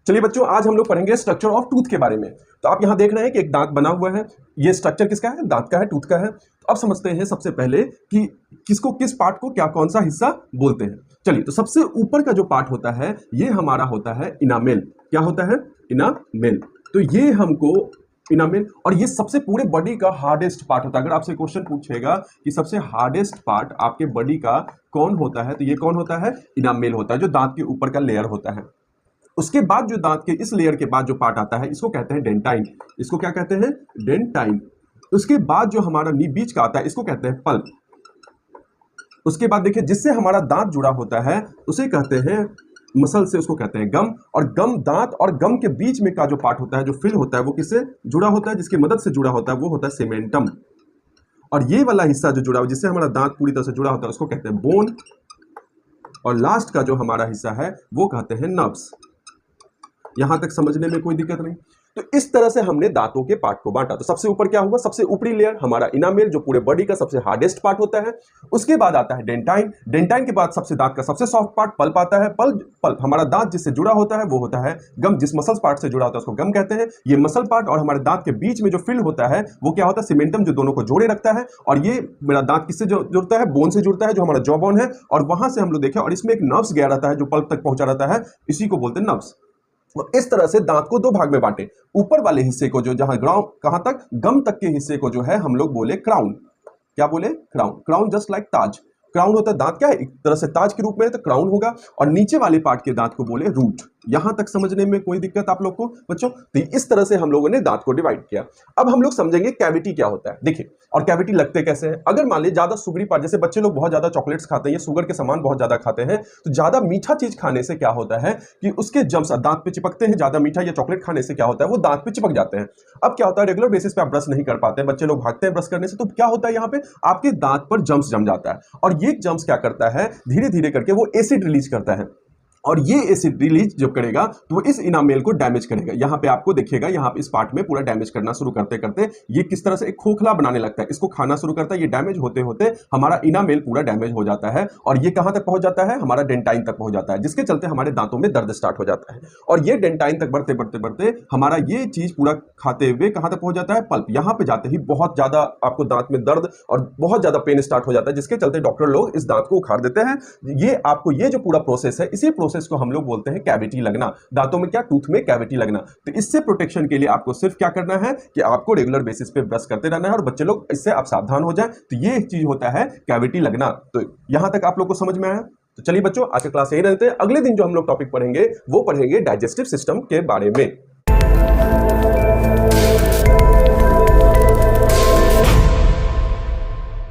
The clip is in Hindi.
चलिए बच्चों, आज हम लोग पढ़ेंगे स्ट्रक्चर ऑफ टूथ के बारे में। तो आप यहाँ देख रहे हैं कि एक दांत बना हुआ है। ये स्ट्रक्चर किसका है? दांत का है, टूथ का है। तो अब समझते हैं सबसे पहले कि किसको, किस पार्ट को क्या, कौन सा हिस्सा बोलते हैं। चलिए, तो सबसे ऊपर का जो पार्ट होता है ये हमारा होता है इनामेल। क्या होता है? इनामेल। तो ये हमको इनामेल, और ये सबसे पूरे बॉडी का हार्डेस्ट पार्ट होता है। अगर आपसे क्वेश्चन पूछेगा कि सबसे हार्डेस्ट पार्ट आपके बॉडी का कौन होता है, तो ये कौन होता है? इनामेल होता है, जो दांत के ऊपर का लेयर होता है। उसके बाद जो दांत के इस लेयर के बाद जो पार्ट आता है इसको कहते हैं डेंटाइन। इसको क्या कहते हैं? डेंटाइन। उसके बाद जो हमारा बीच का आता है इसको कहते हैं पल्प। उसके बाद देखिए, जिससे हमारा दांत जुड़ा होता है उसे कहते हैं मसल से, उसको कहते हैं गम। और गम, दांत और गम के बीच में का जो पार्ट होता है, जो फिल होता है, वो किससे जुड़ा होता है? जिसकी मदद से जुड़ा होता है वो होता है सीमेंटम। और ये वाला हिस्सा जो जुड़ा हुआ, जिससे हमारा दांत पूरी तरह से जुड़ा होता है, उसको कहते हैं बोन। और लास्ट का जो हमारा हिस्सा है वो कहते हैं नर्व्स। यहां तक समझने में कोई दिक्कत नहीं। तो इस तरह से हमने दांतों के पार्ट को बांटा। तो सबसे ऊपर क्या हुआ? सबसे ऊपरी लेयर हमारा इनामेल, जो पूरे बॉडी का सबसे हार्डेस्ट पार्ट होता है। उसके बाद आता है डेंटाइन। डेंटाइन के बाद सबसे दांत का सबसे सॉफ्ट पार्ट पल्प आता है। पल्प हमारा दांत जिससे जुड़ा होता है वो होता है गम। जिस मसल पार्ट से जुड़ा होता है उसको गम कहते हैं। ये मसल पार्ट और हमारे दांत के बीच में जो फिल होता है वो क्या होता है? सीमेंटम, जो दोनों को जोड़े रखता है। और ये मेरा दांत किससे जुड़ता है? बोन से जुड़ता है, जो हमारा जॉ बोन है। और वहां से हम लोग देखें, और इसमें एक नर्व्स गया रहता है जो पल्प तक पहुंचा रहता है, इसी को बोलते हैं नर्व्स। तो इस तरह से दांत को दो भाग में बांटे। ऊपर वाले हिस्से को, जो जहां ग्राउंड, कहां तक, गम तक के हिस्से को जो है हम लोग बोले क्राउन। क्या बोले? क्राउन। क्राउन जस्ट लाइक ताज। क्राउन होता है, दांत क्या है? एक तरह से ताज के रूप में है, तो क्राउन होगा। और नीचे वाले पार्ट के दांत को बोले रूट। यहां तक समझने में कोई दिक्कत आप लोग को बच्चों? तो इस तरह से हम लोगों ने दांत को डिवाइड किया। अब हम लोग समझेंगे कैविटी क्या होता है। देखिए, और कैविटी लगते कैसे हैं। अगर मान लीजिए ज्यादा सुगरी पार्ट, जैसे बच्चे लोग बहुत ज्यादा चॉकलेट्स खाते हैं, ये शुगर के सामान बहुत ज्यादा खाते हैं, तो ज्यादा मीठा चीज खाने से क्या होता है कि उसके जम्स दांत पे चिपकते हैं। ज्यादा मीठा या चॉकलेट खाने से क्या होता है? वो दांत पे चिपक जाते हैं। अब क्या होता है, रेगुलर बेसिस पे आप ब्रश नहीं कर पाते हैं, बच्चे लोग भागते हैं ब्रश करने से, तो क्या होता है, यहाँ पे आपके दांत पर जम्स जम जाता है। और ये जम्स क्या करता है, धीरे धीरे करके वो एसिड रिलीज करता है। और ये एसिड रिलीज जब करेगा तो वो इस इनामेल को डैमेज करेगा। यहां पे आपको देखिएगा, यहां पे इस पार्ट में पूरा डैमेज करना शुरू करते करते ये किस तरह से एक खोखला बनाने लगता है, इसको खाना शुरू करता है। ये डैमेज होते होते हमारा इनामेल पूरा डैमेज हो जाता है। और ये कहां तक पहुंच जाता है? हमारा डेंटाइन तक पहुंच जाता है, जिसके चलते हमारे दांतों में दर्द स्टार्ट हो जाता है। और ये डेंटाइन तक बढ़ते बढ़ते बढ़ते हमारा ये चीज पूरा खाते हुए कहां तक पहुंच जाता है? पल्प। यहां पे जाते ही बहुत ज्यादा आपको दांत में दर्द और बहुत ज्यादा पेन स्टार्ट हो जाता है, जिसके चलते डॉक्टर लोग इस दांत को उखाड़ देते हैं। ये आपको, ये जो पूरा प्रोसेस है, इसी प्रोसेस को हम लोग बोलते हैं कैविटी लगना। दांतों में क्या? टूथ में कैविटी लगना। तो इससे प्रोटेक्शन के लिए आपको सिर्फ क्या करना है कि आपको रेगुलर बेसिस पे ब्रश करते रहना है, और बच्चे लोग इससे आप सावधान हो जाएं। तो ये चीज होता है कैविटी लगना। तो यहां तक आप लोग को समझ में आया? तो चलिए बच्चों, आज का क्लास यही रहते हैं। अगले दिन जो हम लोग टॉपिक पढ़ेंगे वो पढ़ेंगे डाइजेस्टिव सिस्टम के बारे में।